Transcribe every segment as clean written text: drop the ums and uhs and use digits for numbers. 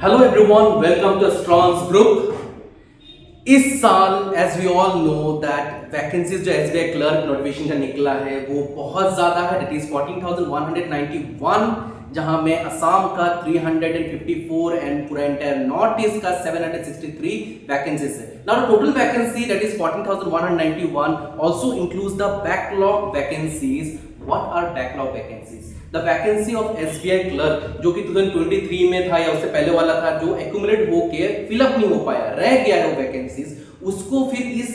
Hello everyone, welcome to Strongs group. इस साल as we all know that vacancies जो SBI clerk notification का निकला है वो बहुत ज्यादा है। दैट इज 14,191, जहां में असम का 354 एंड पूरा एंटायर नॉर्थ ईस्ट का 763 वैकेंसीज है। Now total vacancy that is 14,191 also includes the backlog vacancies. What are backlog vacancies? The vacancy of SBI clerk जो कि 2023 में था या उससे पहले वाला था, जो एक्यूमुलेट होके फिलअप नहीं हो पाया, रह गया है वो वैकेंसीज, उसको फिर इस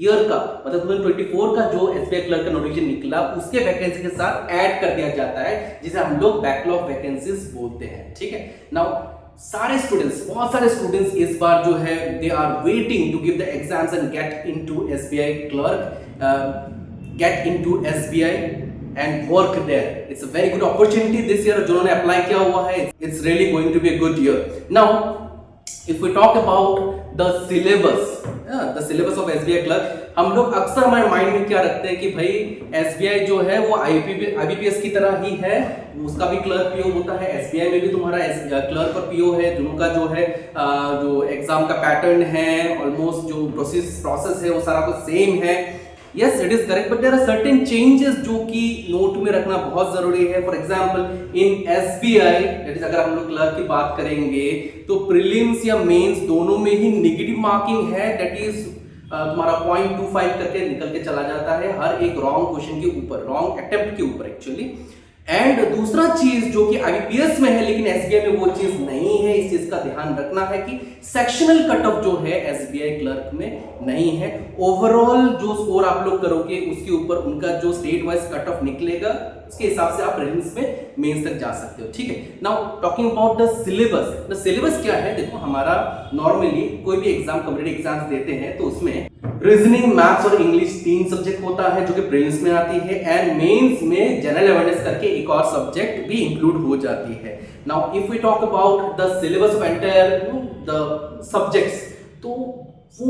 ईयर का मतलब 2024 का जो एसबीआई क्लर्क का नोटिफिकेशन निकला उसके वैकेंसी के साथ ऐड कर दिया जाता है, जिसे हम लोग बैकलॉग वैकेंसीज बोलते हैं। ठीक है, नाउ सारे स्टूडेंट्स, बहुत सारे स्टूडेंट्स इस बार जो है they are waiting to give the exams and get into SBI clerk, get into SBI and work there. It's a very good opportunity this year. जिन्होंने अप्लाई किया हुआ है, it's really going to be a good year. Now, if we talk about the syllabus, the syllabus of SBI clerk, हम लोग अक्सर हमारे mind में क्या रखते हैं कि भाई SBI जो है वो IBPS की तरह ही है, उसका भी क्लर्क पीओ होता है, SBI में भी तुम्हारा क्लर्क और पीओ है, दोनों का जो है जो एग्जाम का पैटर्न है, ऑलमोस्ट जो प्रोसेस है वो सारा कुछ सेम है। Yes, it is correct, but there are certain changes जो कि नोट में रखना बहुत जरूरी है। For example in SBI, that is, अगर हम लोग क्लर्क की बात करेंगे तो प्रीलिम्स या मेंस दोनों में ही नेगेटिव मार्किंग है। दैट इज तुम्हारा 0.25 करके निकल के चला जाता है हर एक रॉन्ग क्वेश्चन के ऊपर, रॉन्ग अटेम्प्ट के ऊपर एक्चुअली। एंड दूसरा चीज जो कि आईबीपीएस में है लेकिन एसबीआई में वो चीज नहीं है, इस चीज का ध्यान रखना है कि सेक्शनल कट ऑफ जो है एसबीआई क्लर्क में नहीं है। ओवरऑल जो स्कोर आप लोग करोगे उसके ऊपर उनका जो स्टेट वाइज कट ऑफ निकलेगा उसके हिसाब से आप प्रीलिम्स में मेंस तक जा सकते हो। ठीक है, now talking about the syllabus. The syllabus क्या है? देखो, हमारा नॉर्मली कोई भी एग्जाम, कॉम्पिटिटिव एग्जाम्स देते हैं तो उसमें रीजनिंग, मैथ्स और इंग्लिश 3 सब्जेक्ट होता है जो कि प्रीलिम्स में आती है, एंड मेंस में जनरल अवेयरनेस करके एक और सब्जेक्ट भी इंक्लूड हो जाती है। Now if we talk about the syllabus of entire the subjects, तो वो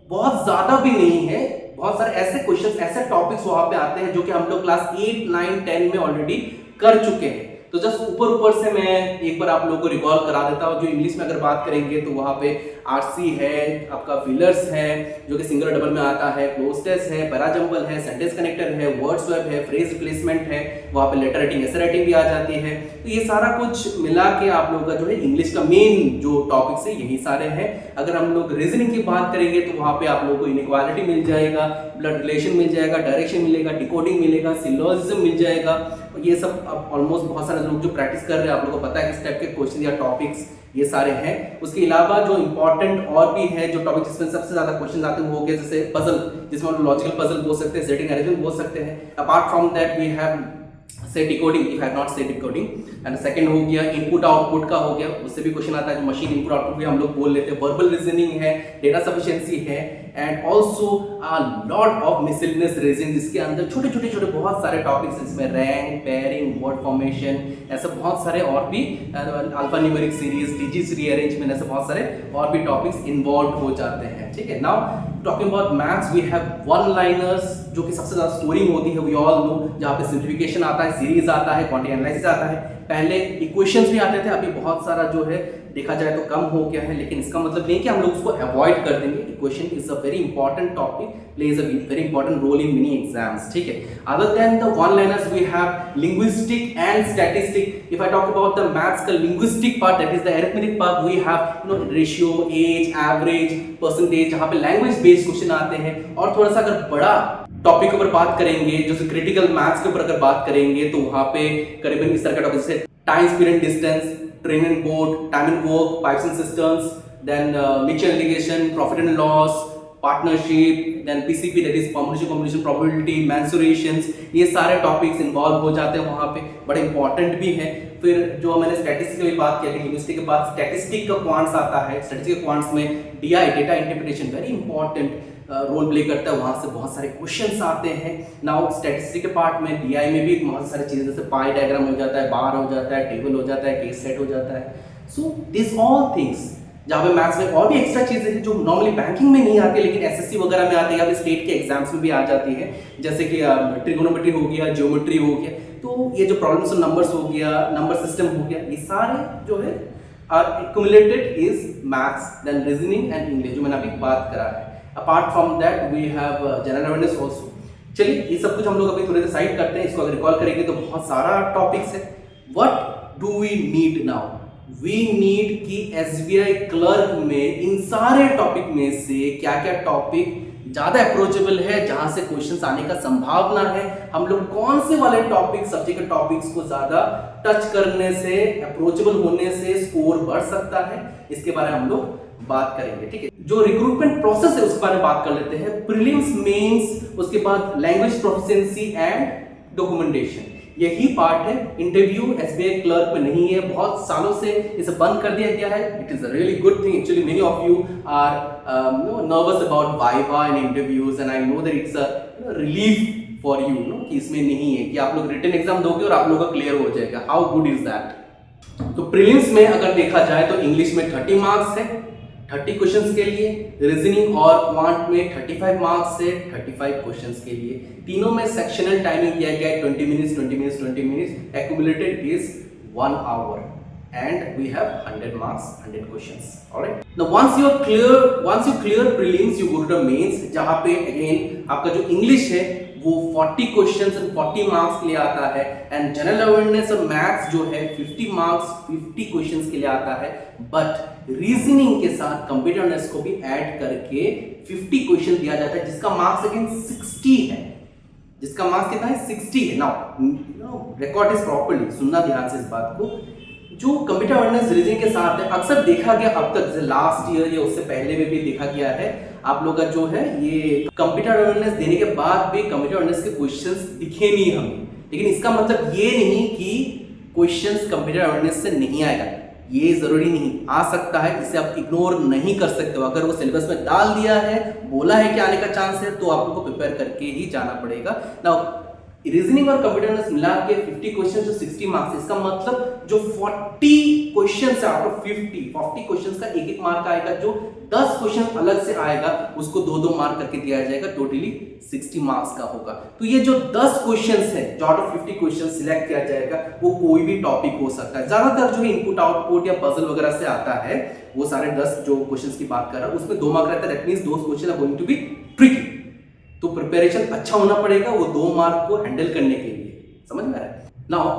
बहुत ज्यादा भी नहीं है। बहुत सारे ऐसे क्वेश्चंस, ऐसे टॉपिक्स वहां पे आते हैं जो कि हम लोग क्लास 8, 9, 10 में ऑलरेडी कर चुके हैं। तो जस्ट ऊपर से मैं एक बार आप लोगों को रिकॉल करा देता हूं। जो इंग्लिश में अगर बात करेंगे तो वहां पे आरसी है, आपका फिलर्स है जो कि सिंगल डबल में आता है, क्लोज है, पैराजंबल है, सेंटेंस कनेक्टर है, वर्ड स्वैप है, फ्रेज रिप्लेसमेंट है, वहां पे लेटर राइटिंग, एसे राइटिंग भी आ जाती है। तो ये सारा कुछ मिला के आप लोगों का जो है इंग्लिश का मेन जो टॉपिक्स है यही सारे हैं। अगर हम लोग रीजनिंग की बात करेंगे तो वहां पे आप लोगों को इनइक्वालिटी मिल जाएगा, ब्लड रिलेशन मिल जाएगा, डायरेक्शन मिलेगा, डिकोडिंग मिलेगा, सिलोजिज्म मिल जाएगा। ये सब अब ऑलमोस्ट बहुत सारे लोग जो प्रैक्टिस कर रहे हैं, आप लोगों को पता है किस टाइप के क्वेश्चन या टॉपिक्स ये सारे हैं। उसके अलावा जो इंपॉर्टेंट और भी है जो टॉपिक जिसमें सबसे ज्यादा क्वेश्चन आते हैं वो हो गए जैसे पजल, जिसमें हम लॉजिकल पजल बोल सकते हैं, सेटिंग अरेंजमेंट बोल सकते हैं। Apart from that we have say decoding, if I have not say decoding, and second हो गया इनपुट आउटपुट का हो गया, उससे भी क्वेश्चन आता है जो मशीन इनपुट आउटपुट भी हम लोग बोल लेते हैं। वर्बल रीजनिंग है, डेटा सफिशिएंसी है, and also a lot of miscellaneous reasoning जिसके अंदर छोटे छोटे बहुत सारे टॉपिक्स हैं, जिसमें रैंक, पेयरिंग, वर्ड फॉर्मेशन, ऐसे बहुत सारे और भी alpha numeric series, digits rearrangement, ऐसे बहुत सारे और भी टॉपिक्स इन्वॉल्व हो जाते हैं। ठीक है, now talking about maths we have one liners जो कि सबसे ज्यादा स्कोरिंग होती है, वी ऑल नो, जहां पे सिंप्लीफिकेशन आता है, सीरीज आता है, क्वांटिटी एनालिसिस आता है। पहले इक्वेशंस भी आते थे, अभी बहुत सारा जो है देखा जाए तो कम हो गया है, लेकिन इसका मतलब नहीं कि हम लोग उसको अवॉइड कर देंगे। Equation is a very important topic, plays a very important role in many exams. ठीक है, other than the one liners we have linguistic and statistic. If I talk about the maths का linguistic part, that is the arithmetic part, we have ratio, age, average, percentage, जहां पे language based question आते हैं। और थोड़ा सा अगर बड़ा टॉपिक के ऊपर बात करेंगे, जैसे क्रिटिकल मैथ्स के ऊपर अगर बात करेंगे तो वहां पे करीबन इस तरह का टॉपिक जैसे time, speed and distance, train and board, time and work, pipes and systems, then mutual integration, profit and loss, partnership, then PCP that is permutation, combination, probability, mensurations, ये सारे टॉपिक्स इन्वॉल्व हो जाते हैं वहां पे, बड़े important भी है। फिर जो मैंने स्टैटिस्टिक्स की बात की, लिंग्विस्टिक के बाद स्टैटिस्टिक का क्वांट्स आता है। स्टैटिस्टिक के क्वांट्स में DI, data interpretation, very important role play करता है, वहां से बहुत सारे क्वेश्चंस आते हैं। नाउ स्टैटिस्टिक के पार्ट में डीआई में भी बहुत सारी चीजें जैसे पाई डायग्राम हो जाता है, बार हो जाता है, टेबल हो जाता है, केस सेट हो जाता है। सो दिस ऑल थिंग्स, जहां पे मैथ्स में और भी एक्स्ट्रा चीजें हैं जो नॉर्मली बैंकिंग में नहीं आती लेकिन एसएससी वगैरह में आती है या फिर स्टेट के एग्जाम्स में भी आ जाती है, जैसे कि ट्रिगोनोमेट्री हो गया, ज्योमेट्री हो गया। तो ये जो प्रॉब्लम्स ऑफ नंबर्स हो गया, नंबर सिस्टम हो गया, ये सारे जो है और accumulated is maths, then reasoning and English, जो मैंने अभी बात करा है. Apart from that we have general awareness also. चलिए ये सब कुछ हम लोग अभी थोड़े से साइड करते हैं. इसको अगर रिकॉल करेंगे तो बहुत सारा टॉपिक्स है. What do we need now? We need कि SBI क्लर्क में इन सारे टॉपिक में से क्या क्या टॉपिक ज्यादा अप्रोचेबल है, जहां से क्वेश्चंस आने का संभावना है, हम लोग कौन से वाले टॉपिक सब्जेक्ट टॉपिक्स को ज्यादा टच करने से, अप्रोचेबल होने से स्कोर बढ़ सकता है, इसके बारे में हम लोग बात करेंगे. ठीक है, जो रिक्रूटमेंट प्रोसेस है उसके बारे में बात कर लेते हैं. प्रीलिम्स, मेंस, उसके बाद लैंग्वेज प्रोफिशिएंसी एंड डॉक्यूमेंटेशन, यही पार्ट है. इंटरव्यू एसबीआई क्लर्क में नहीं है, बहुत सालों से इसे बंद कर दिया गया है. It is a really good thing. Actually many of you are nervous about viva and interviews and I know that it's a relief for you know कि इसमें नहीं है कि आप लोग रिटन एग्जाम दोगे और आप लोगों का क्लियर हो जाएगा. How good is that. तो प्रीलिम्स में अगर देखा जाए तो इंग्लिश में 30 मार्क्स है 30 क्वेश्चंस के लिए, रीजनिंग और क्वांट में 35 मार्क्स से 35 क्वेश्चंस के लिए. तीनों में सेक्शनल टाइमिंग दिया गया है 20 minutes 20 minutes 20 minutes. Accumulated is 1 hour and we have 100 marks 100 questions. all right, now once you clear prelims you go to the mains, जहां पे again आपका जो इंग्लिश है वो 40 क्वेश्चंस एंड 40 मार्क्स के लिए आता है, एंड जनरल अवेयरनेस और मैथ्स जो है 50 मार्क्स 50 क्वेश्चंस के लिए आता है. बट रीजनिंग के साथ कंप्यूटर अवेयरनेस को भी ऐड करके 50 क्वेश्चन दिया जाता है, जिसका मार्क्स अगेन 60 है. जिसका मार्क्स कितना है 60 है. नाउ रिकॉर्ड इज प्रॉपर्ली, सुनना ध्यान से इस बात को. जो कंप्यूटर अवेयरनेस रीजनिंग के साथ है, अक्सर देखा गया अब तक, जैसे लास्ट ईयर या उससे पहले में भी देखा गया है, आप लोग का जो है ये कंप्यूटर अवेयरनेस देने के बाद भी कंप्यूटर अवेयरनेस के क्वेश्चंस दिखे नहीं हमें. लेकिन इसका मतलब ये नहीं कि क्वेश्चंस कंप्यूटर अवेयरनेस से नहीं आएगा, ये जरूरी नहीं. आ सकता है, इसे आप इग्नोर नहीं कर सकते हो. अगर वो सिलेबस में डाल दिया है, बोला है कि आने का चांस है, तो आप लोग को प्रिपेयर करके ही जाना पड़ेगा. नाउ रीजनिंग और कंप्यूटर अवेयरनेस मिला के 50 क्वेश्चन जो 60 मार्क्स, इसका मतलब जो 40 क्वेश्चन से आउट ऑफ 40 क्वेश्चन का एक मार्क आएगा. जो 10 क्वेश्चन अलग से आएगा उसको 2 मार्क करके दिया जाएगा, टोटली 60 मार्क्स का होगा. तो ये जो 10 क्वेश्चन है जो आउट ऑफ 50 क्वेश्चन सिलेक्ट किया जाएगा, वो कोई भी टॉपिक हो सकता है. ज्यादातर जो इनपुट आउटपुट या पजल वगैरह से आता है, वो सारे 10 जो क्वेश्चन की बात कर रहा हूं उसमें 2 मार्क रहता है. That means those question are going to be tricky. तो प्रिपरेशन अच्छा होना पड़ेगा वो 2 मार्क को हैंडल करने के लिए. समझ में आ रहा है. Now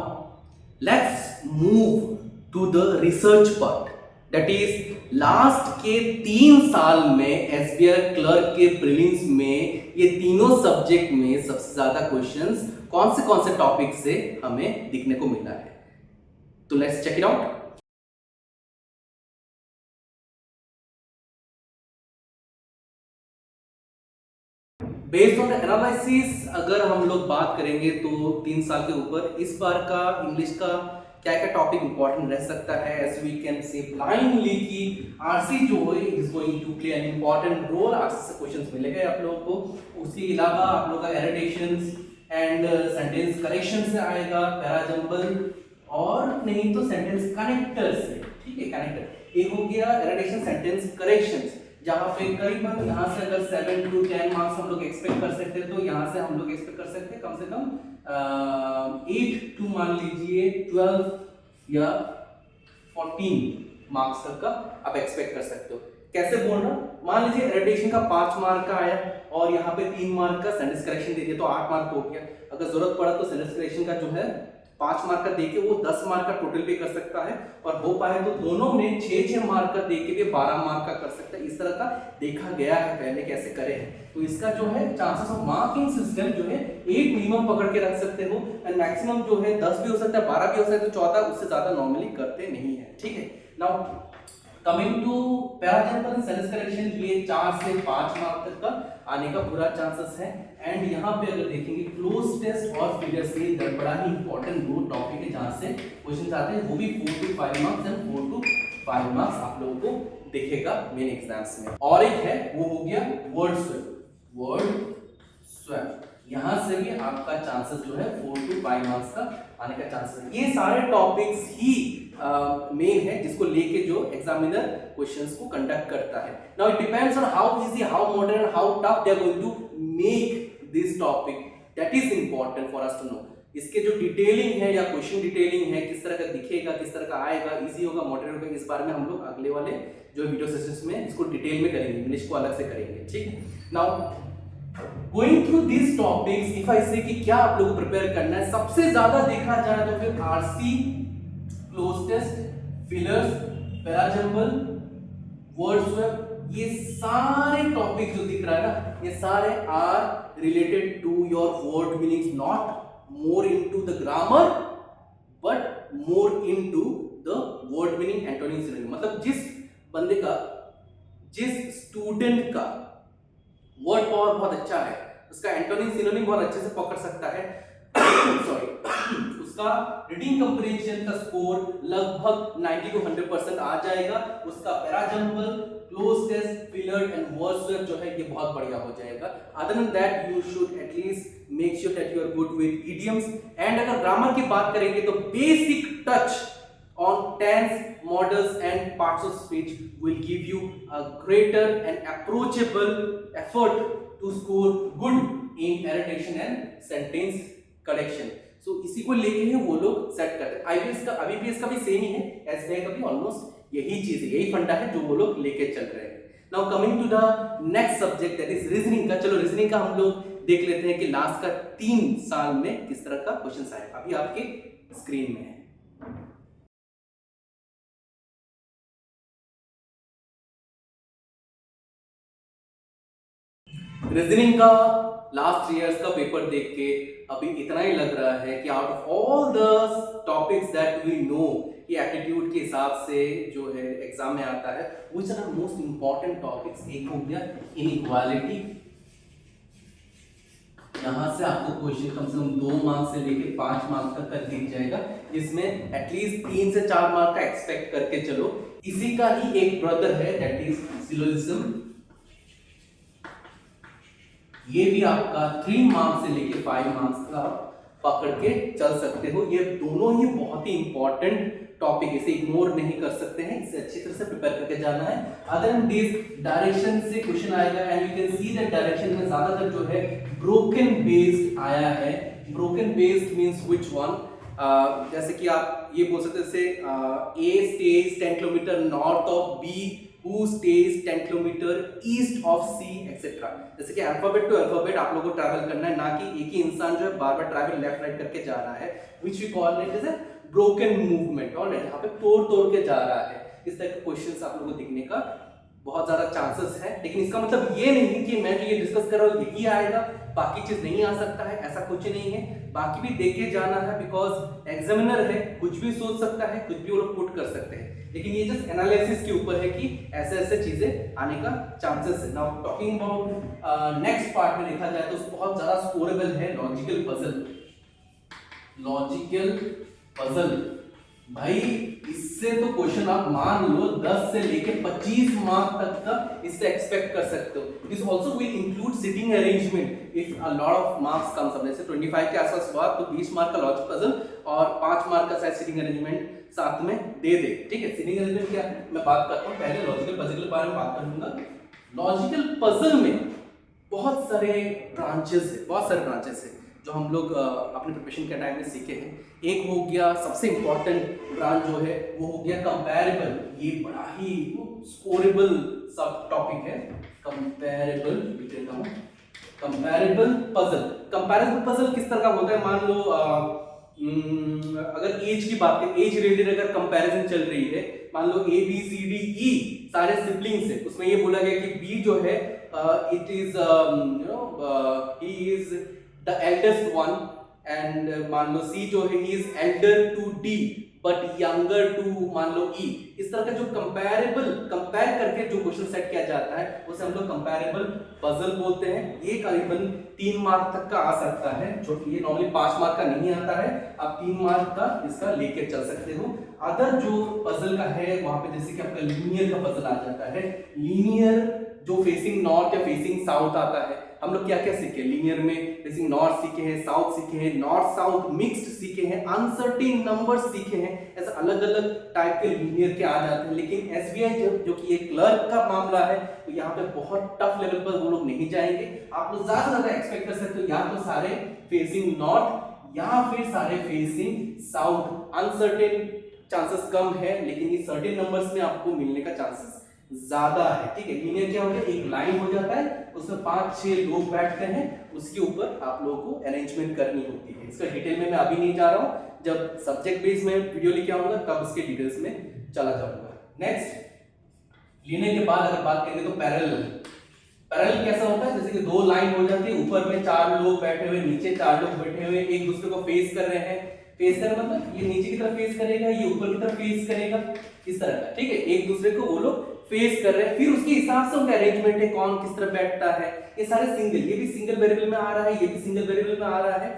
let's move to the research part. That is last के 3 साल में एसबीआई क्लर्क के प्रीलिम्स में ये तीनों सब्जेक्ट में सबसे ज्यादा क्वेश्चंस कौन से टॉपिक से हमें दिखने को मिला है. To let's check it out. Based on the analysis अगर हम लोग बात करेंगे तो 3 साल के ऊपर इस बार का इंग्लिश का क्या क्या टॉपिक इंपॉर्टेंट रह सकता है. As we can say blindly कि आरसी जो है is going to play an important role. RC से क्वेश्चंस मिलेंगे आप लोगों को. उसके अलावा आप लोगों का एडिशंस एंड सेंटेंस करेक्शन से आएगा, पैरा जंबल और नहीं तो सेंटेंस कनेक्टर से. ठीक है, कनेक्टर एक हो गया, एडिशन सेंटेंस करेक्शंस, जहां पे करीबन यहां से अगर 7 to 10 मार्क्स हम लोग एक्सपेक्ट कर सकते हैं, तो यहां से हम लोग एक्सपेक्ट कर सकते हैं कम से कम 8 to मान लीजिए 12 या 14 मार्क्स तक का आप एक्सपेक्ट कर सकते हो. कैसे बोल रहा हूं, मान लीजिए एडिशन का 5 मार्क का आया और यहाँ पे 3 मार्क का सेंटेंस करेक्शन दे दिया तो 8 मार्क हो गया. अगर जरूरत पड़ा तो सेंटेंस करेक्शन का जो है 5 मार्क का देके वो 10 मार्क का टोटल पे कर सकता है, और हो पाए तो दोनों में 6 मार्क का देके भी 12 मार्क का कर सकता है. इस तरह का देखा गया है पहले कैसे करे हैं. तो इसका जो है चांसेस ऑफ मार्किंग सिस्टम जो है 8 मिनिमम पकड़ के रख सकते हो, एंड मैक्सिमम जो है 10 भी हो सकता है, 12 भी हो सकता है, तो 14 उससे ज्यादा नॉर्मली करते नहीं है. ठीक है. Now coming to parajumble sentence correction, ये 4 से 5 मार्क तक का आने का पूरा चांसेस है. एंड यहाँ पे अगर देखेंगे क्लोज टेस्ट और फिगर से बड़ा ही इंपॉर्टेंट दो टॉपिक है जहां से क्वेश्चन आते हैं, वो भी 4 to 5 marks and 4 to 5 marks आप लोगों को दिखेगा मेन एग्जाम्स में. और एक है वो हो गया वर्ड स्वैप. यहां से भी आपका चांसेस जो है 4 to 5 मार्क्स का आने का चांसेस है. ये सारे टॉपिक्स ही मेन है जिसको लेके जो एग्जामिनर क्वेश्चंस को कंडक्ट करता है. Now it depends on how easy, how modern, how tough they are going to make this topic. That is important for us to know. इसके जो डिटेलिंग है या क्वेश्चन डिटेलिंग है, किस तरह का दिखेगा, किस तरह का आएगा, इजी होगा, मॉडरेट होगा, इस बारे में हम लोग अगले वाले जो वीडियो सेशंस में इसको डिटेल में करेंगे, इंग्लिश को अलग से करेंगे, ठीक। Now going through this topics, if I से कि क्या आप लोगों को प्रिपेयर करना है, सबसे ज्यादा देखा जाए तो फिर RC, cloze test, fillers, parajumble, Wordsworth, ये सारे टॉपिक जो दिख रहा है ना, ये सारे are related to your word meanings, not more into the grammar but more into the word meaning, antonym, synonym। मतलब जिस बंदे का, जिस स्टूडेंट का वर्ड पावर बहुत अच्छा है, उसका एंटोनिम सिनोनिम बहुत अच्छे से पकड़ सकता है सॉरी उसका रीडिंग कंप्रीहेंशन का स्कोर लगभग 90 to 100% आ जाएगा। उसका parajumble, cloze test, filler and Wordsworth जो है ये बहुत बढ़िया हो जाएगा। Other than that you should at least make sure that you are good with idioms. And अगर ग्रामर की बात करेंगे तो basic touch on tense, models and parts of speech will give you a greater and approachable effort to score good in annotation and sentence correction। so इसी को लेके ही वो लोग सेट करते हैं। आईबीएस का, IBPS का भी सेम ही है, एसबीआई का भी ऑलमोस्ट यही चीज है, यही फंडा है जो वो लोग लेके चल रहे हैं। Now coming to the next subject that is reasoning का। चलो रीजनिंग का हम लोग देख लेते हैं कि लास्ट का 3 साल में किस तरह का क्वेश्चन आए। अभी आपके स्क्रीन में है। रीजनिंग का लास्ट 3 इयर्स का पेपर देख के अभी इतना ही लग रहा है कि out of all the topics that we know कि एप्टीट्यूड के हिसाब से जो है एग्जाम में आता है, which are the most important topics. एक हो गया इनइक्वालिटी, यहां से आपको क्वेश्चन कम से कम 2 मार्क्स से लेके 5 मार्क्स तक का दिख जाएगा, जिसमें एटलीस्ट 3 से 4 मार्क का एक्सपेक्ट करके चलो। इसी का ही एक ब्रदर है दैट इज सिलोजिज्म, ये भी आपका 3 मार्क्स से लेके 5 मार्क्स का पकड़ के चल सकते हो। ये दोनों ही बहुत ही इंपॉर्टेंट टॉपिक, इसे इग्नोर नहीं कर सकते हैं, इसे अच्छी तरह से प्रिपेयर करके जाना है। अदर देन दिस डायरेक्शन से क्वेश्चन आएगा and you can see that direction में ज्यादातर जो है ब्रोकन बेस्ड आया है। Broken based means which one, जैसे कि आप ये बोल सकते हैं जैसे A stays 10 kilometre north of B, who stays 10 kilometre east of C, etcetera. जैसे कि अल्फाबेट टू अल्फाबेट आप लोगों को ट्रैवल करना है, ना कि एक ही इंसान जो है बार बार ट्रैवल लेफ्ट राइट करके जा रहा है, which we call it as a broken movement। Alright, यहाँ पे तोड़ तोड़ के जा रहा है। इस तरह के क्वेश्चंस आप लोगों को दिखने का बहुत ज्यादा चांसेस है, लेकिन इसका मतलब ये नहीं कि मैं जो ये डिस्कस कर रहा हूँ यही आएगा, बाकी चीज नहीं आ सकता है, ऐसा कुछ नहीं है। बाकी भी देखे जाना है, बिकॉज एग्जामिनर है, कुछ भी सोच सकता है, कुछ भी वो लोग पुट कर सकते हैं, लेकिन ये जस्ट एनालिसिस के ऊपर है कि ऐसे ऐसे चीजें आने का चांसेस है। Now talking about next part में देखा जाए तो बहुत ज्यादा स्कोरेबल है लॉजिकल पजल। लॉजिकल पजल भाई, इससे तो क्वेश्चन आप मान लो 10 से लेके 25 मार्क तक का इससे एक्सपेक्ट कर सकते हो। This also will include sitting arrangement if a lot of marks comes up. जैसे 25 के आसपास हुआ तो 20 मार्क का लॉजिक पजल और 5 मार्क का शायद सिटिंग अरेंजमेंट साथ में दे दे। ठीक है, सिटिंग अरेंजमेंट क्या है मैं बात करता हूँ, पहले लॉजिकल पजल के बारे में बात करूंगा। लॉजिकल पजल में बहुत सारे ब्रांचेस है जो हम लोग अपने प्रिपरेशन के टाइम में सीखे हैं। एक हो गया सबसे इंपॉर्टेंट ब्रांच जो है वो हो गया कंपैरेबल। ये बड़ा ही स्कोरेबल सब टॉपिक है, कंपैरेबल पजल। कंपैरेबल पजल किस तरह का होता है, मान लो अगर एज की बात करें, एज रिलेटेड अगर कंपैरिजन चल रही है, मान लो A B C D E सारे सिबलिंग्स है, उसमें ये बोला गया कि B जो है it is he is the eldest one, and मान लो C जो है he is elder to D but younger to मान लो E। इस तरह का जो कंपेयर करके जो क्वेश्चन सेट किया जाता है उसे हम लोग कंपैरेबल पजल बोलते हैं। ये करीबन 3 मार्क तक का आ सकता है, जो कि ये नॉर्मली 5 मार्क का नहीं आता है, आप 3 मार्क का इसका लेके चल सकते हो। अदर जो पजल का है वहां पे जैसे कि आपका लीनियर का पजल आ जाता है। लीनियर जो फेसिंग नॉर्थ या फेसिंग साउथ आता है, हम लोग क्या क्या सीखे लीनियर में, फेसिंग नॉर्थ सीखे हैं, साउथ सीखे हैं, नॉर्थ साउथ मिक्स्ड सीखे हैं, अनसर्टेन नंबर्स सीखे हैं। ऐसे अलग अलग टाइप के लीनियर के आ जाते हैं। लेकिन एसबीआई जो कि एक क्लर्क का मामला है, तो यहाँ पे बहुत टफ लेवल पर वो लोग नहीं जाएंगे। आप लोग ज्यादा एक्सपेक्ट कर सकते हो या तो सारे फेसिंग नॉर्थ या फिर सारे फेसिंग साउथ। अनसर्टेन चांसेस कम है, लेकिन ये सर्टेन नंबर्स में आपको मिलने का चांसेस ज्यादा है। ठीक है, लीनियर क्या होता है, एक लाइन हो जाता है, उसमें 5-6 लोग बैठते हैं, उसके ऊपर आप लोगों को अरेंजमेंट करनी होती है। इसका डिटेल में मैं अभी नहीं जा रहा हूं, जब सब्जेक्ट बेस में वीडियो लेके आऊंगा तब इसके डिटेल्स में चला जाऊंगा। नेक्स्ट, लीनियर के बाद अगर बात करेंगे तो पैरेलल। पैरेलल कैसा होता है, जैसे कि दो लाइन हो जाती है, ऊपर में 4 लोग बैठे हुए, नीचे 4 लोग बैठे हुए, एक दूसरे को फेस कर रहे हैं। फेस करना मतलब ये नीचे की तरफ फेस करेगा, ये ऊपर की तरफ फेस करेगा, इस तरह का। ठीक है, एक दूसरे को वो लोग फेस कर रहे हैं, फिर उसके हिसाब से उनका अरेंजमेंट है, कौन किस तरफ बैठता है। ये सारे सिंगल, ये भी सिंगल वेरिएबल में आ रहा है, ये भी सिंगल वेरिएबल में आ रहा है।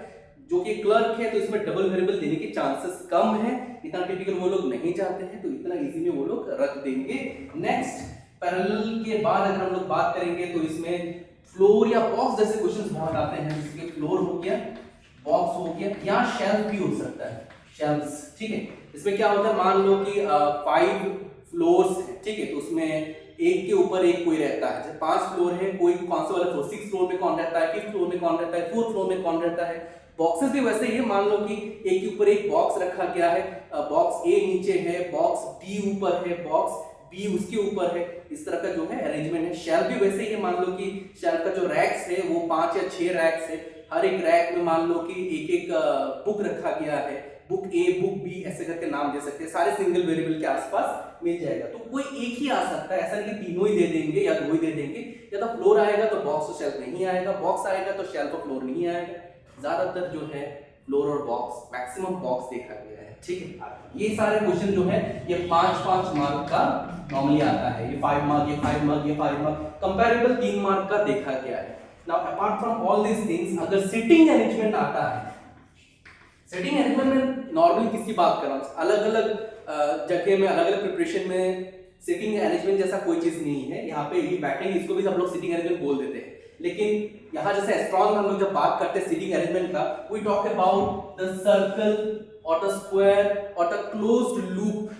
जो कि क्लर्क है तो इसमें डबल वेरिएबल देने के चांसेस कम है, इतना टिपिकल वो लोग नहीं चाहते हैं, तो इतना इजी में वो लोग रख देंगे। नेक्स्ट, पैरेलल के बाद अगर हम लोग बात करेंगे तो इसमें फ्लोर या बॉक्स जैसे क्वेश्चंस बहुत आते हैं, जैसे कि फ्लोर हो गया, बॉक्स हो गया, या शेल्फ भी हो सकता है, शेल्फ्स। ठीक है, इसमें क्या होता है, मान लो कि 5 फ्लोर्स है, ठीक है, तो उसमें एक के ऊपर एक कोई रहता है। जैसे 5 फ्लोर है, कोई कौन सा वाला फ्लोर, 6 फ्लोर में कौन रहता है, 5th फ्लोर में कौन रहता है, 4th फ्लोर में कौन रहता है। बॉक्सेस भी वैसे ही है, मान लो कि एक के ऊपर एक बॉक्स रखा गया है, बॉक्स ए नीचे है, बॉक्स डी ऊपर है, बॉक्स बी उसके ऊपर है, इस तरह का जो है अरेंजमेंट है। शेल्फ भी वैसे ही है, मान लो कि शेल्फ का जो रैक्स है वो 5 या 6 रैक्स है, हर एक रैक में मान लो कि एक एक बुक रखा गया है, बुक ए, बुक बी, ऐसे करके नाम दे सकते हैं, सारे सिंगल वेरिएबल के आसपास मिल जाएगा। तो कोई एक ही आ सकता है, ऐसा नहीं कि तीनों ही दे देंगे या 2 ही दे देंगे। या तो फ्लोर आएगा तो बॉक्स और शेल्फ नहीं आएगा, बॉक्स आएगा तो शेल्फ और फ्लोर नहीं आएगा। ज्यादातर जो है फ्लोर और बॉक्स, मैक्सिमम बॉक्स देखा गया है। ठीक है, ये सारे क्वेश्चन जो है ये 5-5 मार्क का नॉर्मली आता है, ये 5 मार्क, ये 5 मार्क, ये 5 मार्क, कंपैरेबल 3 मार्क का देखा गया है। Now apart from all this things, अगर सिटिंग अरेंजमेंट आता है, सिटिंग अरेंजमेंट में नॉर्मली किसकी बात कर रहा हूं, अलग अलग जगह में, अलग अलग प्रिपरेशन में सिटिंग अरेंजमेंट जैसा कोई चीज नहीं है। यहाँ पे ये बैठेंगे, इसको भी सब लोग सिटिंग अरेंजमेंट बोल देते हैं, लेकिन यहाँ जैसे एस्ट्रॉन में हम लोग जब बात करते हैं सिटिंग अरेंजमेंट का, we talk about the circle और द स्क्वायर और द क्लोज्ड लूप।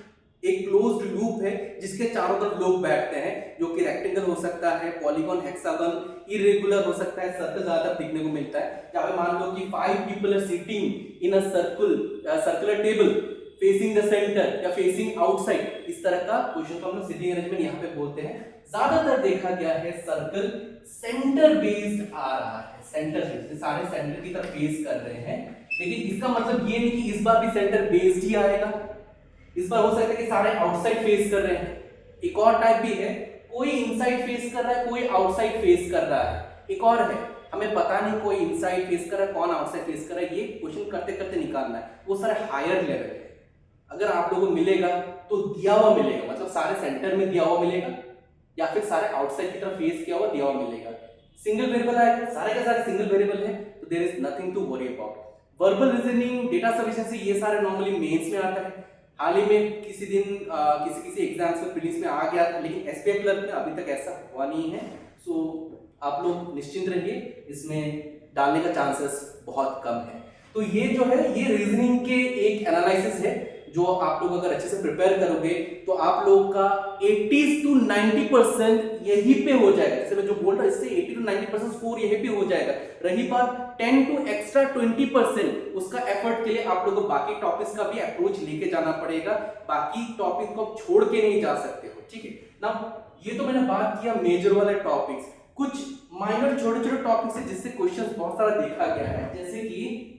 एक क्लोज्ड लूप है जिसके चारों तरफ लोग बैठते हैं, जो कि रेक्टेंगल हो सकता है, पॉलीगॉन, हेक्सागन, इरेगुलर हो सकता है, सर्कल ज्यादातर देखने को मिलता है। जहां पे मान लो कि 5 people are sitting in a circular table facing the centre या फेसिंग आउटसाइड, इस तरह का क्वेश्चन को हम लोग सिटिंग अरेंजमेंट यहाँ पे बोलते हैं। ज्यादातर देखा गया है सर्कल सेंटर बेस्ड आ रहा है, सेंटर बेस्ड, सारे सेंटर की तरफ फेस कर रहे हैं। लेकिन इसका मतलब ये नहीं कि इस बार भी सेंटर बेस्ड ही आएगा, इस बार हो सकता है कि सारे आउटसाइड फेस कर रहे हैं। एक और टाइप भी है, कोई इनसाइड फेस कर रहा है, कोई आउटसाइड फेस कर रहा है। एक और है, हमें पता नहीं कोई इनसाइड फेस कर रहा है, कौन आउटसाइड फेस कर रहा है, ये क्वेश्चन करते करते निकालना है। वो सारे हायर लेवल है, अगर आप लोगों को मिलेगा तो दिया हुआ मिलेगा, मतलब सारे सेंटर में दिया हुआ मिलेगा, या फिर सारे आउटसाइड की तरफ फेस किया हुआ दिया हुआ मिलेगा। सिंगल वेरिएबल आएगा, सारे के सारे सिंगल वेरिएबल है, तो there is nothing to worry about. Verbal reasoning, data sufficiency, ये सारे नॉर्मली मेंस में आता है। हाल ही में किसी दिन किसी एग्जाम्स में, प्रीलिम्स में आ गया था, लेकिन एसबीआई क्लर्क में अभी तक ऐसा हुआ नहीं है। सो आप लोग निश्चिंत रहिए, इसमें डालने का चांसेस बहुत कम है। तो ये जो है ये रीजनिंग के एक एनालिसिस है, जो आप लोग अगर अच्छे से प्रिपेयर करोगे तो आप लोगों का 80 to 90% यहीं पे हो जाएगा। जैसे मैं जो बोल रहा हूँ, इससे 80 to 90% स्कोर यहीं पे हो जाएगा। रही बात 10 to extra 20%, उसका एफर्ट के लिए आप लोगों को बाकी टॉपिक्स का भी अप्रोच लेके जाना पड़ेगा, बाकी टॉपिक को आप छोड़ के नहीं जा सकते हो। ठीक है ना, ये तो मैंने बात किया मेजर वाले टॉपिक्स, कुछ माइनर छोटे छोटे टॉपिक्स है जिससे क्वेश्चन बहुत सारा देखा गया है। जैसे कि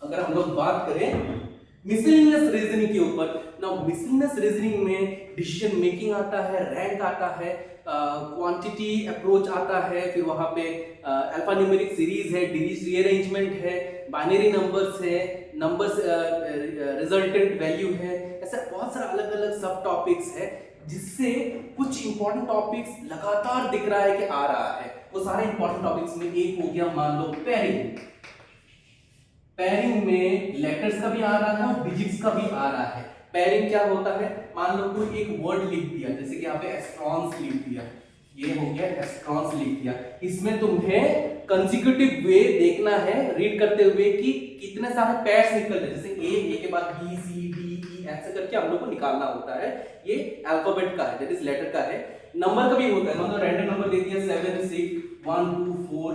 अगर हम लोग बात करें मिसलेनियस रीजनिंग के ऊपर, ना मिसलेनियस रीजनिंग में डिसीजन मेकिंग आता है, रैंक आता है, क्वांटिटी अप्रोच आता है, फिर वहां पे अल्फा न्यूमेरिक सीरीज है, डिजिट रीअरेंजमेंट है, बाइनरी नंबर्स है, नंबर्स रिजल्टेंट वैल्यू है, ऐसे बहुत सारे अलग अलग सब टॉपिक्स है, जिससे कुछ इंपॉर्टेंट टॉपिक्स लगातार दिख रहा है कि आ रहा है। वो सारे इंपॉर्टेंट टॉपिक्स में एक हो गया मान लो पेयरिंग। पेयरिंग में लेटर्स का भी आ रहा है और डिजिट्स का भी आ रहा है। पेयरिंग क्या होता है, मान लो कोई एक वर्ड लिख दिया, जैसे कि यहाँ पे एस्ट्रॉन्स लिख दिया, ये हो गया एस्ट्रॉन्स लिख दिया। इसमें तुम्हें कंसेक्यूटिव वे देखना है रीड करते हुए कि कितने सारे पेयर्स निकल रहे, जैसे ए के बाद बी सी डी ई ऐसे करके हम लोग को निकालना होता है। ये अल्फाबेट का है, दैट इज लेटर का है। नंबर का भी होता है, मतलब रैंडम नंबर दे दिया 7 6 1 2 4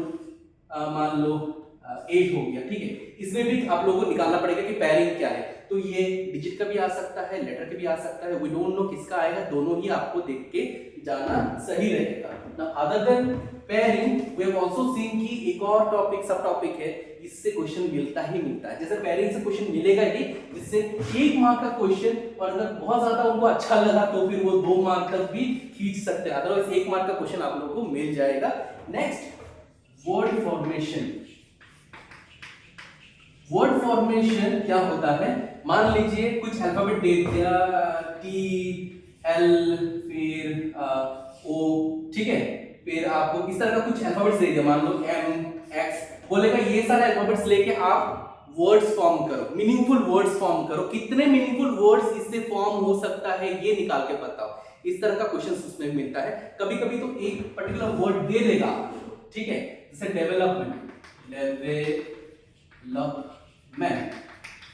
मान लो 8 हो गया, ठीक है। इसमें भी आप लोगों को निकालना पड़ेगा कि पेयरिंग क्या है। तो ये डिजिट का भी आ सकता है, लेटर का भी आ सकता है, वी डोंट नो किसका आएगा, दोनों ही आपको देख के जाना सही रहेगा। Now other than pairing we have also seen कि एक और टॉपिक सब टॉपिक है, इससे क्वेश्चन मिलता ही मिलता है। जैसे पेयरिंग से क्वेश्चन मिलेगा ही, जिससे 1 मार्क का क्वेश्चन, और अगर बहुत ज्यादा उनको अच्छा लगा तो फिर वो 2 मार्क तक भी खींच सकते हैं, अदरवाइज 1 मार्क का क्वेश्चन आप लोगों को मिल जाएगा। Next word formation. Word formation क्या होता है, मान लीजिए कुछ अल्फाबेट दे दिया, टी एल फिर ओ, ठीक है, फिर आपको इस तरह का कुछ अल्फाबेट्स दे दिया, मान लो एम एक्स, बोलेगा ये सारे अल्फाबेट्स लेके आप वर्ड्स फॉर्म करो, मीनिंगफुल वर्ड्स फॉर्म करो। कितने मीनिंगफुल वर्ड्स इससे फॉर्म हो सकता है ये निकाल के बताओ। इस तरह का क्वेश्चन उसमें मिलता है। कभी कभी तो एक पर्टिकुलर वर्ड दे देगा, ठीक है, जैसे डेवलपमेंट, डेवलपमेंट,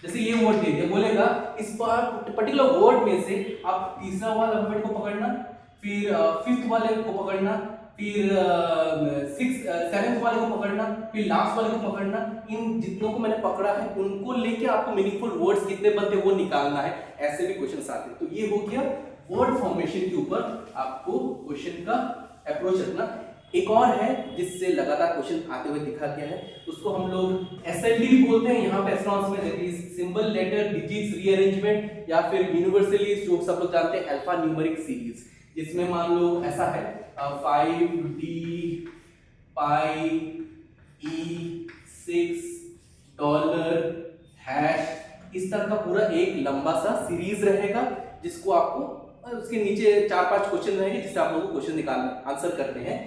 जैसे ये वर्ड दे दिया, बोलेगा इस पर्टिकुलर वर्ड में से आप तीसरा वाला अल्फाबेट को पकड़ना, फिर फिफ्थ वाले को पकड़ना, फिर सेवेंथ वाले को पकड़ना, फिर लास्ट वाले को पकड़ना। इन जितनों को मैंने पकड़ा है उनको लेके आपको मीनिंगफुल वर्ड्स कितने बनते हैं वो निकालना है। ऐसे भी क्वेश्चंस आते हैं। तो ये हो गया वर्ड फॉर्मेशन के ऊपर आपको क्वेश्चन का अप्रोच रखना। एक और है जिससे लगातार क्वेश्चन आते हुए दिखा गया है, उसको हम लोग एसएलडी भी बोलते हैं यहाँ पे एस्ट्रॉन्स में, that is symbol letter digits rearrangement, या फिर यूनिवर्सली जो सब लोग जानते हैं अल्फा न्यूमेरिक सीरीज, जिसमें मान लो ऐसा है 5D पाई ई 6 डॉलर हैश, इस तरह का पूरा एक लंबा सा सीरीज रहेगा, जिसको आपको उसके नीचे 4-5 क्वेश्चन रहेंगे जिससे आप लोगों को क्वेश्चन निकालना आंसर करते हैं।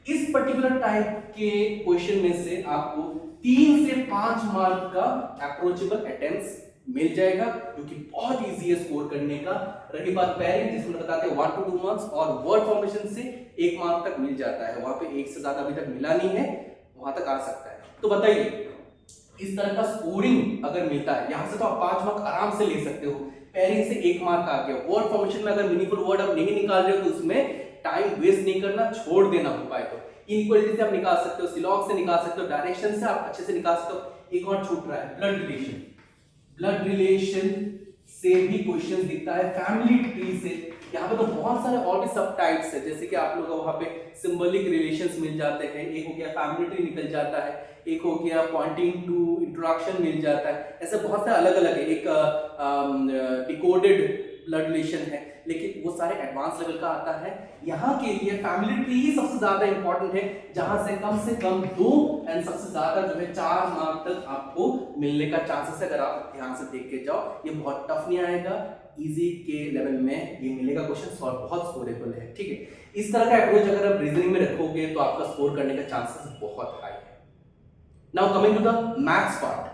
इस पर्टिकुलर टाइप के क्वेश्चन में से आपको 3 से 5 मार्क का अप्रोचेबल अटेम्प्ट्स मिल जाएगा, जो कि बहुत इजी है स्कोर करने का। रही बात पेयरिंग, जिसमें बताते हैं 1 to 2 मार्क्स, और वर्ड फॉर्मेशन से 1 मार्क तक मिल जाता है, वहां पे 1 से ज्यादा अभी तक मिला नहीं है, वहां तक आ सकता है। तो बताइए इस तरह का स्कोरिंग अगर मिलता है, यहां से तो आप 5 मार्क आराम से ले सकते हो। पेयरिंग से 1 मार्क आ गया। वर्ड फॉर्मेशन में अगर मीनिंगफुल वर्ड आप नहीं निकाल रहे हो तो उसमें टाइम वेस्ट नहीं करना, छोड़ देना हो पाए तो। इनइक्वालिटी से आप निकाल सकते हो, सिलॉग से निकाल सकते हो, डायरेक्शन से आप अच्छे से निकाल सकते हो। एक और छूट रहा है, ब्लड रिलेशन। ब्लड रिलेशन से भी क्वेश्चन दिखता है, फैमिली ट्री से। यहाँ पे तो बहुत सारे और भी सब टाइप्स है, जैसे कि आप लोगों को वहां पे सिंबलिक रिलेशंस मिल जाते हैं, एक हो गया फैमिली ट्री निकल जाता है, एक हो गया पॉइंटिंग टू इंट्रोडक्शन मिल जाता है। ऐसे बहुत सारे अलग अलग है। एक डिकोडेड ब्लड रिलेशन है, लेकिन वो सारे एडवांस लेवल का आता है। यहाँ के लिए फैमिली ट्री ही सबसे ज्यादा इंपॉर्टेंट है, जहां से कम 2 एंड सबसे ज्यादा जो है 4 मार्क तक आपको मिलने का चांसेस है। अगर आप ध्यान से देख के जाओ, ये बहुत टफ नहीं आएगा, इजी के लेवल में ये मिलेगा क्वेश्चन, और बहुत स्कोरेबल है, ठीक है। इस तरह का अप्रोच अगर आप रीजनिंग में रखोगे तो आपका स्कोर करने का चांसेस बहुत हाई है। Now coming to the maths part.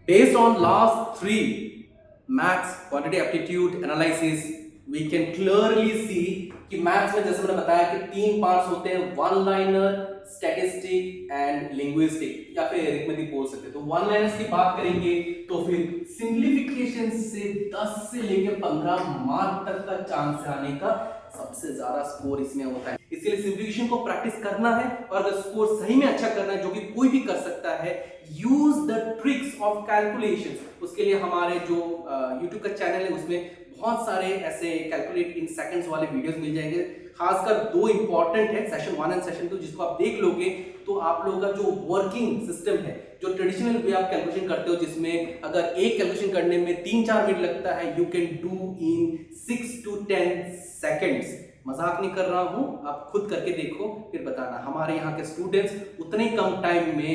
Based on last 3 maths quantity aptitude analysis, we can clearly see कि मैथ्स में जैसे मैंने बताया कि 3 पार्ट्स होते हैं, one liner, statistic and linguistic, या फिर अरिथमेटिक बोल सकते हैं। तो वन लाइनर्स की बात करेंगे तो फिर सिंप्लीफिकेशन से 10 से लेकर 15 मार्क तक का चांस आने का सबसे ज्यादा स्कोर इसमें होता है। इसलिए सिंप्लीफिकेशन को प्रैक्टिस करना है, और अगर स्कोर सही में अच्छा करना है, जो कि कोई भी कर सकता है, use the tricks of calculations. उसके लिए हमारे जो YouTube का चैनल है उसमें बहुत सारे ऐसे कैलकुलेट इन सेकंड्स वाले वीडियोस मिल जाएंगे। खासकर 2 इंपॉर्टेंट है, सेशन 1 एंड सेशन 2, जिसको आप देख लोगे तो आप लोगों का जो वर्किंग सिस्टम है, जो ट्रेडिशनल वे आप कैलकुलेशन करते हो, जिसमें अगर एक कैलकुलेशन करने में 3-4 मिनट लगता है, you can do in 6 to 10 seconds. मजाक नहीं कर रहा हूं, आप खुद करके देखो फिर बताना। हमारे यहाँ के स्टूडेंट्स उतने कम टाइम में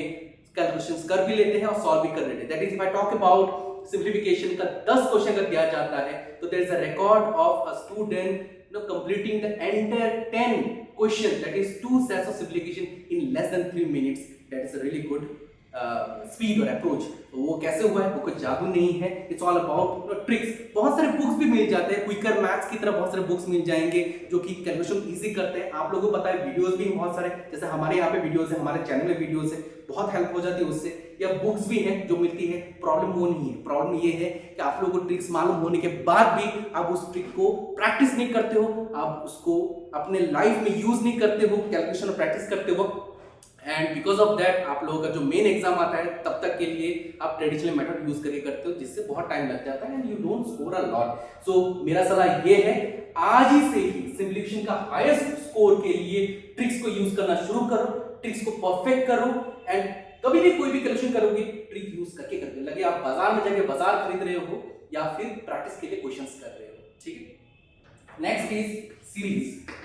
कैलकुलेशंस कर भी लेते हैं और सॉल्व भी कर लेते हैं। That is if I talk about simplification का 10 क्वेश्चन अगर दिया जाता है तो there is a record of a student completing the entire 10 questions, that is 2 sets of simplification in less than 3 minutes. That is really good. Speed और approach. तो वो कैसे हुआ है, वो कुछ जादू नहीं है, इट्स ऑल अबाउट ट्रिक्स। बहुत सारे बुक्स भी मिल जाते हैं, क्विकर मैथ्स की तरह बहुत सारे बुक्स मिल जाएंगे जो कि कैलकुलेशन इजी करते हैं। आप लोगों को पता है वीडियोस भी बहुत सारे, जैसे हमारे यहाँ पे वीडियोस है, हमारे चैनल में वीडियोस है, बहुत हेल्प हो जाती है उससे। या बुक्स भी हैं जो मिलती है। प्रॉब्लम वो नहीं है, प्रॉब्लम ये है कि आप लोगों को ट्रिक्स मालूम होने के बाद भी आप उस ट्रिक को प्रैक्टिस नहीं करते हो, आप उसको अपने लाइफ में यूज नहीं करते हो कैलकुलेशन प्रैक्टिस करते हो। एंड बिकॉज ऑफ दैट आप लोगों का जो मेन एग्जाम आता है तब तक के लिए आप ट्रेडिशनल मेथड यूज करके करते हो, जिससे बहुत टाइम लग जाता है and you don't score a lot. So मेरा सलाह ये है, आज ही से ही सिंप्लीफिकेशन का हाईएस्ट स्कोर के लिए ट्रिक्स को यूज करना शुरू करो, ट्रिक्स को परफेक्ट करो। एंड कभी भी कोई भी कैलकुलेशन करोगे ट्रिक यूज करके करते लगे, आप बाजार में जाके बाजार खरीद रहे हो या फिर प्रैक्टिस के लिए क्वेश्चंस कर रहे हो, ठीक है। नेक्स्ट इज सीरीज,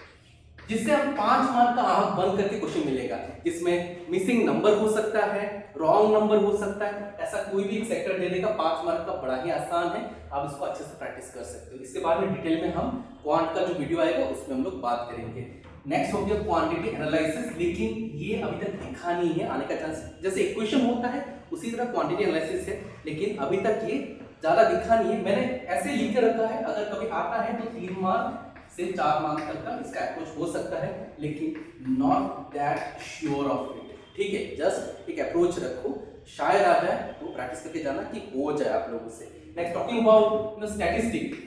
जिससे आप 5 मार्क का आंख बंद करके क्वेश्चन मिलेगा, जिसमें मिसिंग नंबर हो सकता है, रॉन्ग नंबर हो सकता है, ऐसा कोई भी एक सेक्टर दे देगा। 5 मार्क का बड़ा ही आसान है, आप इसको अच्छे से प्रैक्टिस कर सकते हो। इसके बाद में डिटेल में हम क्वांट का जो वीडियो आएगा उसमें हम लोग बात करेंगे। नेक्स्ट हो गया क्वांटिटी एनालिसिस, लेकिन ये अभी तक दिखा नहीं है, आने का चांस, जैसे इक्वेशन होता है उसी तरह क्वांटिटी एनालिसिस है, लेकिन अभी तक ये ज्यादा दिखा नहीं है। मैंने ऐसे लिख के रखा है, अगर कभी आता है तो 3 मार्क से 4 मार्क तक का इसका अप्रोच हो सकता है, लेकिन not that sure of it, ठीक है। जस्ट एक अप्रोच रखो, शायद आ जाए तो प्रैक्टिस करके जाना कि हो जाए आप लोगों से। Next talking about statistic,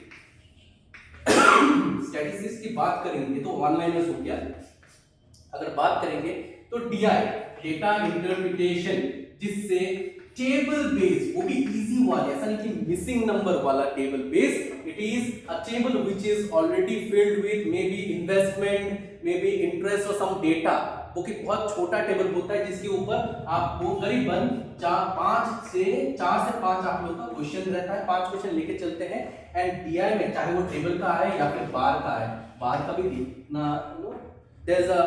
statistics की बात करेंगे तो वन लाइनर्स हो गया। अगर बात करेंगे तो डीआई, डेटा इंटरप्रिटेशन, जिससे टेबल बेस, वो भी इजी वाला, ऐसा नहीं कि मिसिंग नंबर वाला table base, it is a table which is already filled with may be investment, may be interest और सम डेटा। वो कि बहुत छोटा टेबल होता है जिसके ऊपर आपको करीबन 4 से 5 आप लोगों का क्वेश्चन रहता है, 5 क्वेश्चन लेके चलते हैं। एंड डीआई में चाहे वो टेबल का आए या फिर बार का आए, बार का भी देखना, देयर इज अ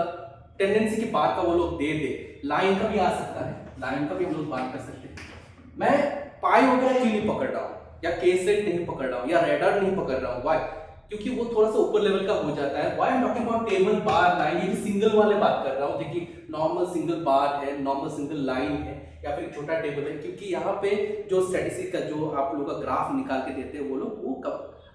टेंडेंसी कि बार का वो लोग दे दे, लाइन का भी आ सकता है, लाइन का भी हम लोग बात कर सकते हैं। मैं पाई वगैरह क्यों नहीं पकड़ रहा हूँ, या केसेट नहीं पकड़ रहा हूँ, या रेडर नहीं पकड़ रहा हूँ, व्हाई? क्योंकि वो थोड़ा सा ऊपर लेवल का हो जाता है। Why I am talking about table, bar, line, ये भी सिंगल वाले बात कर रहा हूँ। देखिए नॉर्मल सिंगल बार है, नॉर्मल सिंगल लाइन है, या फिर छोटा टेबल है, क्योंकि यहाँ पे जो स्टैटिस्टिक का जो आप लोग का ग्राफ निकाल के देते हैं वो लोग, वो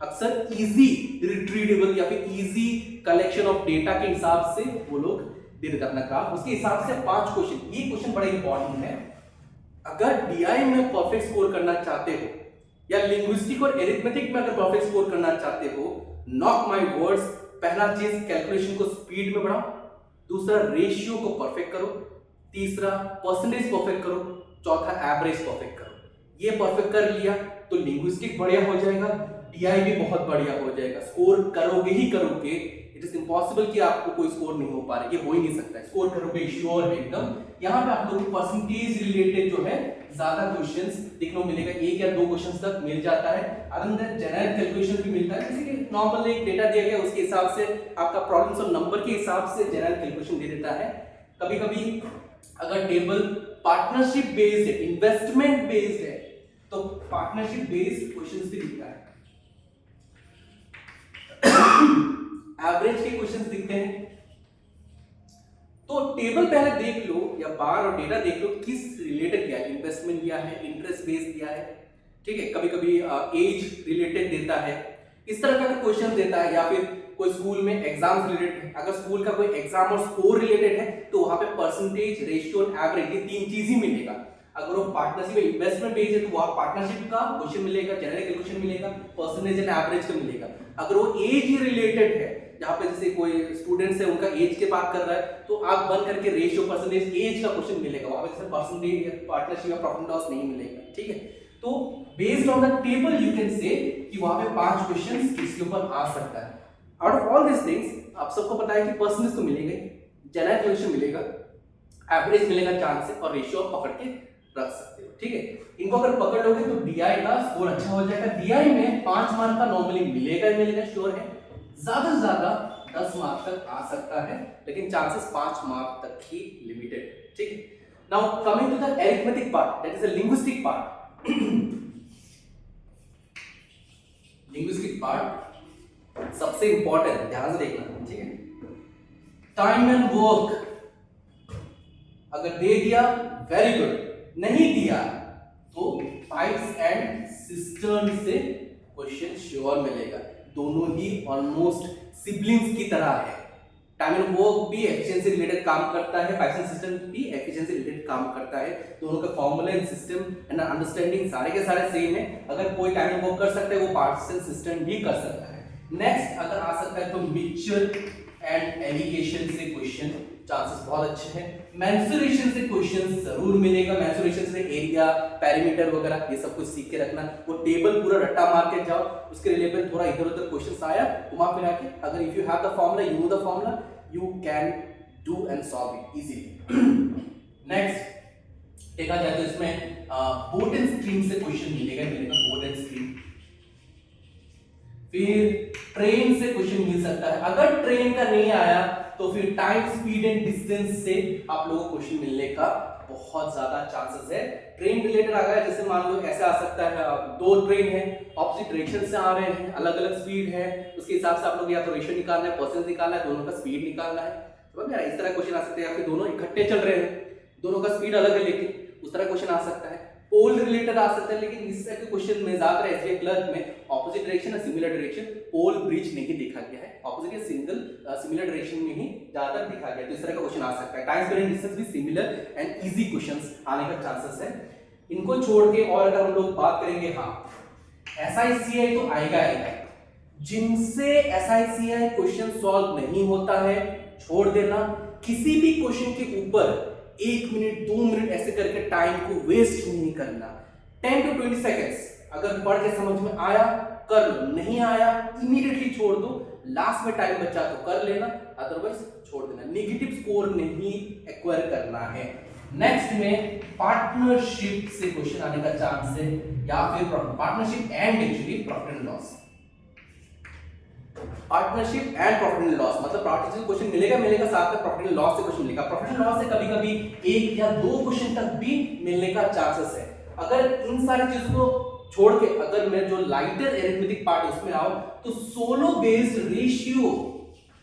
अक्सर इजी रिट्रीवेबल या फिर इजी कलेक्शन ऑफ डेटा के हिसाब से वो लोग दे देते अपना ग्राफ, उसके हिसाब से 5 क्वेश्चन। ये क्वेश्चन बड़ा इंपॉर्टेंट है। अगर डीआई में परफेक्ट स्कोर करना चाहते हो या लिंग्विस्टिक और एरिथमेटिक में अगर परफेक्ट स्कोर करना चाहते हो, नॉट माय वर्ड्स, पहला चीज कैलकुलेशन को स्पीड में बढ़ाओ, दूसरा रेशियो को परफेक्ट करो, तीसरा परसेंटेज परफेक्ट करो, चौथा एवरेज परफेक्ट करो। ये परफेक्ट कर लिया तो लिंग्विस्टिक बढ़िया हो जाएगा, डीआई भी बहुत बढ़िया हो जाएगा। स्कोर करोगे ही करोगे, इट इज इम्पॉसिबल कि आपको कोई स्कोर नहीं हो पा रहा है, ये हो ही नहीं सकता, स्कोर करोगे श्योर है एकदम। यहाँ पे आप लोगों को परसेंटेज रिलेटेड जो है ज्यादा क्वेश्चंस देखने को मिलेगा, 1 या 2 क्वेश्चंस तक मिल जाता है। अदर देन जनरल कैलकुलेशन भी मिलता है, जैसे कि नॉर्मल एक डेटा दिया गया उसके हिसाब से आपका प्रॉब्लम्स और नंबर के हिसाब से जनरल कैलकुलेशन दे देता है। कभी कभी अगर टेबल पार्टनरशिप बेस्ड है, इन्वेस्टमेंट बेस्ड है, तो पार्टनरशिप बेस्ड क्वेश्चंस भी दिखता है। एवरेज के क्वेश्चंस दिखते हैं। तो टेबल पहले देख लो या बार और डेटा देख लो, किस रिलेटेड दिया है, इन्वेस्टमेंट दिया है, इंटरेस्ट बेस्ड दिया है, ठीक है। कभी कभी एज रिलेटेड देता है, इस तरह का क्वेश्चन देता है। या फिर कोई स्कूल में एग्जाम रिलेटेड है, अगर स्कूल का कोई एग्जाम और स्कोर रिलेटेड है तो वहां पे परसेंटेज, रेशियो और एवरेज, ये 3 चीज ही मिलेगा। अगर वो पार्टनरशिप में इन्वेस्टमेंट बेस्ड है तो वहां पार्टनरशिप का क्वेश्चन मिलेगा, जनरल कैलकुलेशन मिलेगा, परसेंटेज एंड एवरेज का मिलेगा। अगर वो एज ही रिलेटेड है, जहां पे जैसे कोई स्टूडेंट्स है उनका एज के बात कर रहा है, तो आप बंद करके रेशियो, परसेंटेज, एज का क्वेश्चन मिलेगा, वहां पे जैसे परसेंटेज या पार्टनरशिप या प्रॉफिट लॉस नहीं मिलेगा, ठीक है। तो based on the table you can say कि वहां पे 5 क्वेश्चंस इसके ऊपर आ सकता है। Out of all this things आप सबको पता है कि परसेंटेज तो मिलेगा, जनरल कैलकुलेशन मिलेगा, एवरेज मिलेगा चांस से, और रेशियो पकड़ के रख सकते हो, ठीक है। इनको अगर पकड़ लोगे तो डीआई का स्कोर अच्छा हो जाएगा। डीआई में 5 मार्क का नॉर्मली मिलेगा श्योर है, ज्यादा से ज्यादा 10 मार्क तक आ सकता है, लेकिन चांसेस 5 मार्क तक ही लिमिटेड, ठीक है। Now coming to the arithmetic part, that is the linguistic part. Linguistic part सबसे इंपॉर्टेंट, ध्यान से देखना, ठीक है। टाइम एंड वर्क अगर दे दिया वेरी गुड, नहीं दिया तो पाइप्स एंड सिस्टर्न से क्वेश्चन श्योर मिलेगा। दोनों ही ऑलमोस्ट सिबलिंग्स की तरह है। टाइम एंड वर्क भी एफिशिएंसी रिलेटेड काम करता है, पाइप्स एंड सिस्टम भी एफिशिएंसी रिलेटेड काम करता है। दोनों का formula and system and understanding सारे के सारे सेम है। अगर कोई टाइम एंड वर्क कर सकता है वो पाइप्स एंड सिस्टम भी कर सकता है। नेक्स्ट अगर आ सकता है तो मिक्सचर एंड एलिगेशन से क्वेश्चन चांसेस बहुत अच्छे हैं। मेंसुरेशन से क्वेश्चन जरूर मिलेगा। मेंसुरेशन से एरिया, पेरीमीटर वगैरह ये सब कुछ सीख के रखना। वो टेबल पूरा रट्टा मार के जाओ, उसके रिलेटेड थोड़ा इधर उधर क्वेश्चंस आया घुमा फिरा के, अगर if you have the formula, you know the formula, you can do and solve it easily. Next देखा जाए तो इसमें बोट एंड स्ट्रीम से क्वेश्चन मिलेगा बोट एंड स्ट्रीम। फिर ट्रेन से क्वेश्चन मिल सकता है। अगर ट्रेन का नहीं आया तो फिर टाइम, स्पीड एंड डिस्टेंस से आप लोगों को क्वेश्चन मिलने का बहुत ज्यादा चांसेस है। ट्रेन रिलेटेड आ गया, जैसे मान लो ऐसा आ सकता है, दो ट्रेन है ऑपोजिट डायरेक्शन से आ रहे हैं, अलग अलग स्पीड है, उसके हिसाब से आप लोग या तो रेशियो निकालना है, परसेंटेज निकालना है, दोनों का स्पीड निकालना है। समझ में? इस तरह क्वेश्चन आ सकते हैं। या फिर दोनों इकट्ठे चल रहे हैं, दोनों का स्पीड अलग है, लेकिन उस तरह क्वेश्चन आ सकता है। पोल रिलेटेड आ सकता है, लेकिन इस तरह के क्वेश्चन में ज्यादातर एसबीआई क्लर्क में ऑपोजिट डायरेक्शन और सिमिलर डायरेक्शन, पोल ब्रिज नहीं देखा गया है, ऑपोजिट या सिमिलर डायरेक्शन में ही ज्यादातर देखा गया है। तो इस तरह का क्वेश्चन आ सकता है। टाइम, स्पीड एंड डिस्टेंस भी सिमिलर एंड इजी क्वेश्चंस आने का चांसेस है। इनको छोड़ के और अगर हम लोग बात करेंगे, हाँ एसआईसीआई तो आएगा आएगा। जिनसे एसआईसीआई क्वेश्चन सॉल्व नहीं होता है छोड़ देना। किसी भी क्वेश्चन के ऊपर 1 मिनट 2 मिनट ऐसे करके टाइम को वेस्ट नहीं करना। 10 to 20 सेकेंड्स अगर पढ़ के समझ में आया कर लो, नहीं आया इमीडिएटली छोड़ दो। लास्ट में टाइम बचा तो कर लेना, अदरवाइज छोड़ देना। नेगेटिव स्कोर नहीं एक्वायर करना है। नेक्स्ट में पार्टनरशिप से क्वेश्चन आने का चांस है, या फिर partnership and actually profit and loss. Partnership and profit and loss मतलब पार्टनरशिप क्वेश्चन मिलेगा, साथ में प्रॉफिट एंड लॉस से क्वेश्चन मिलेगा। प्रॉफिट एंड लॉस से कभी-कभी 1 या 2 क्वेश्चन तक भी मिलने का चांसेस है। अगर इन सारी चीजों को छोड़ के अगर मैं जो लाइटर एरिथमेटिक पार्ट है उसमें आऊं तो solo based, ratio,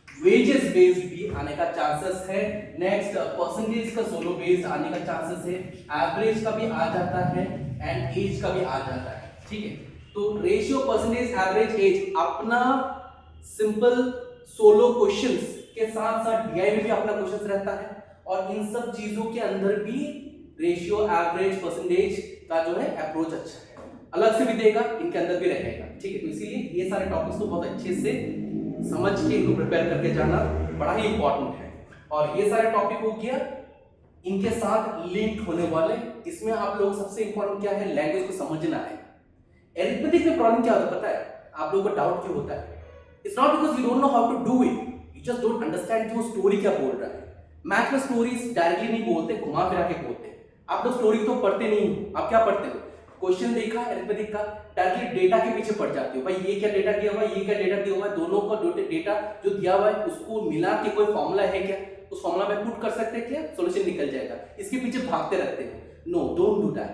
wages based भी आने का चांसेस है। नेक्स्ट परसेंटेज का सोलो बेस्ड आने का चांसेस है, एवरेज का भी आ जाता है एंड एज का भी आ जाता है। ठीक है, तो रेशियो, परसेंटेज, एवरेज, एज अपना सिंपल सोलो क्वेश्चंस के साथ साथ डीआई में भी अपना क्वेश्चंस रहता है, और इन सब चीजों के अंदर भी रेशियो, एवरेज, परसेंटेज का जो है अप्रोच अच्छा है, अलग से भी देगा, इनके अंदर भी रहेगा। ठीक है, तो इसीलिए ये सारे टॉपिक्स को बहुत अच्छे से समझ के इनको प्रिपेयर करके जाना बड़ा ही इंपॉर्टेंट है। और ये सारे टॉपिक हो गया इनके साथ लिंक होने वाले। इसमें आप लोग सबसे इंपॉर्टेंट क्या है, लैंग्वेज को समझना है। एरिथमेटिक में प्रॉब्लम क्या होता है पता है आप लोगों को? डाउट क्यों होता है? It's not because we don't know how to do it, you just don't understand कि वो स्टोरी क्या बोल रहा है। मैथ में स्टोरीज डायरेक्टली नहीं बोलते, घुमा फिरा के बोलते हैं। आप लोग स्टोरी तो पढ़ते नहीं हो, आप क्या पढ़ते हो? क्वेश्चन देखा एरिथमेटिक का, डायरेक्टली डेटा के पीछे पड़ जाते हो। भाई ये क्या डेटा दिया हुआ है, ये क्या डेटा दिया हुआ है, दोनों का डेटा जो दिया हुआ है उसको मिला के कोई फॉर्मूला है क्या, उस फॉर्मूला में पुट कर सकते हैं क्या, सॉल्यूशन निकल जाएगा। इसके पीछे भागते रहते हैं। No, don't do that.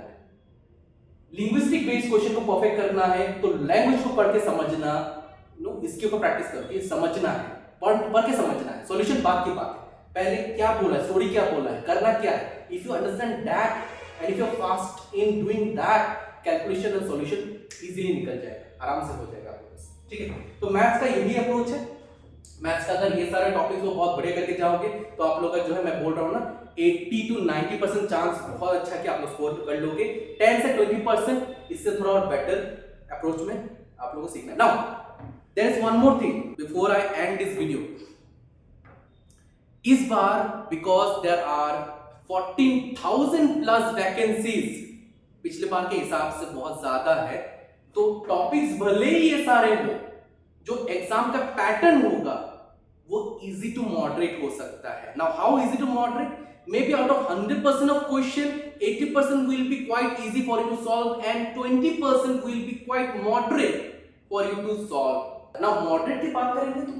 Linguistic based question को परफेक्ट करना है तो लैंग्वेज को पढ़ के समझना, नो इसके ऊपर प्रैक्टिस करो। ये समझना है, पढ़ के समझना है, सॉल्यूशन बात की बात है। पहले क्या बोला है, स्टोरी क्या बोला है, करना क्या है। If you understand that and if you are fast in doing that, calculation and solution easily निकल जाएगा, आराम से हो जाएगा आपके पास। ठीक है, तो मैथ्स का यही अप्रोच है। मैथ्स का अगर ये सारे टॉपिक्स को बहुत बड़े करके जाओगे तो आप लोग का जो है, मैं बोल रहा हूँ ना, 80 to 90% चांस बहुत अच्छा है कि आप लोग स्कोर कर लोगे। 10 से 20% इससे थोड़ा और बेटर अप्रोच में आप लोगों को सीखना है। Now there is one more thing before I end this video. इस बार because there are 14,000 plus vacancies, पिछले बार के हिसाब से बहुत ज्यादा है, तो टॉपिक्स भले ही ये सारे हो, जो एग्जाम का पैटर्न होगा वो इजी टू मॉडरेट हो सकता है। Now how easy to moderate? Maybe out of 100% of question, 80% will be quite easy for you to solve and 20% will be quite moderate for you to solve. Now moderate की बात करेंगे तो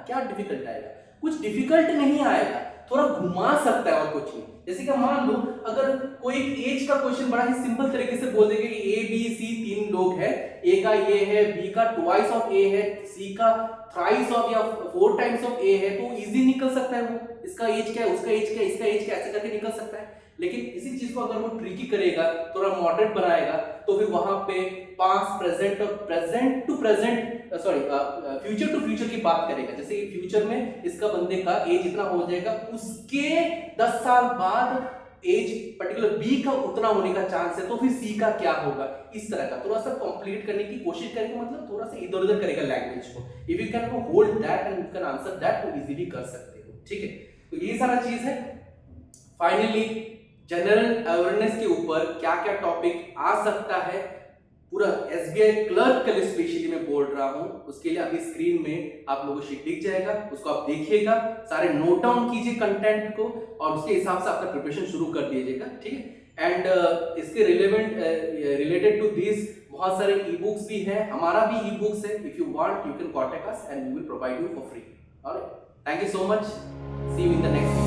क्या difficult आएगा? कुछ डिफिकल्ट नहीं आएगा, थोड़ा घुमा सकता है और कुछ नहीं। जैसे कि मान लो अगर कोई एज का क्वेश्चन बड़ा ही सिंपल तरीके से बोल देंगे कि ए बी सी 3 लोग हैं, ए का ये है, बी का ट्वाइस ऑफ ए है, सी का थ्राइस ऑफ या 4 टाइम्स ऑफ ए है, तो इजी निकल सकता है वो। इसका एज क्या है, उसका एज क्या है, इसका एज क्या है, ऐसे करके निकल सकता है। लेकिन इसी चीज को अगर वो ट्रिकी करेगा, थोड़ा मॉडरेट बनाएगा, तो फिर वहां पे पास्ट प्रेजेंट और present to present sorry future to future की बात करेगा। जैसे कि फ्यूचर में इसका बंदे का एज इतना हो जाएगा, उसके 10 साल बाद एज पर्टिकुलर बी का उतना होने का चांस है, तो फिर सी का क्या होगा, इस तरह का थोड़ा सा कंप्लीट करने की कोशिश करेगा, मतलब थोड़ा सा इधर उधर करेगा लैंग्वेज को। If you can hold that and you can answer that, तो इजीली कर सकते हो, ठीक है। तो ये सारा चीज है। फाइनली जनरल अवेयरनेस के ऊपर क्या क्या टॉपिक आ सकता है, पूरा एसबीआई क्लर्क के लिए स्पेशली मैं बोल रहा हूं, उसके लिए अभी स्क्रीन में आप लोगों को शीट दिख जाएगा, उसको आप देखिएगा, सारे नोट डाउन कीजिए कंटेंट को और उसके हिसाब से अपना प्रिपरेशन शुरू कर दीजिएगा, ठीक है। एंड इसके रिलेटेड टू दिस बहुत सारे ई बुक्स भी हैं, हमारा भी ई बुक्स है, if you want you can contact us and we will provide you for free. Alright, thank you so much, see you in the next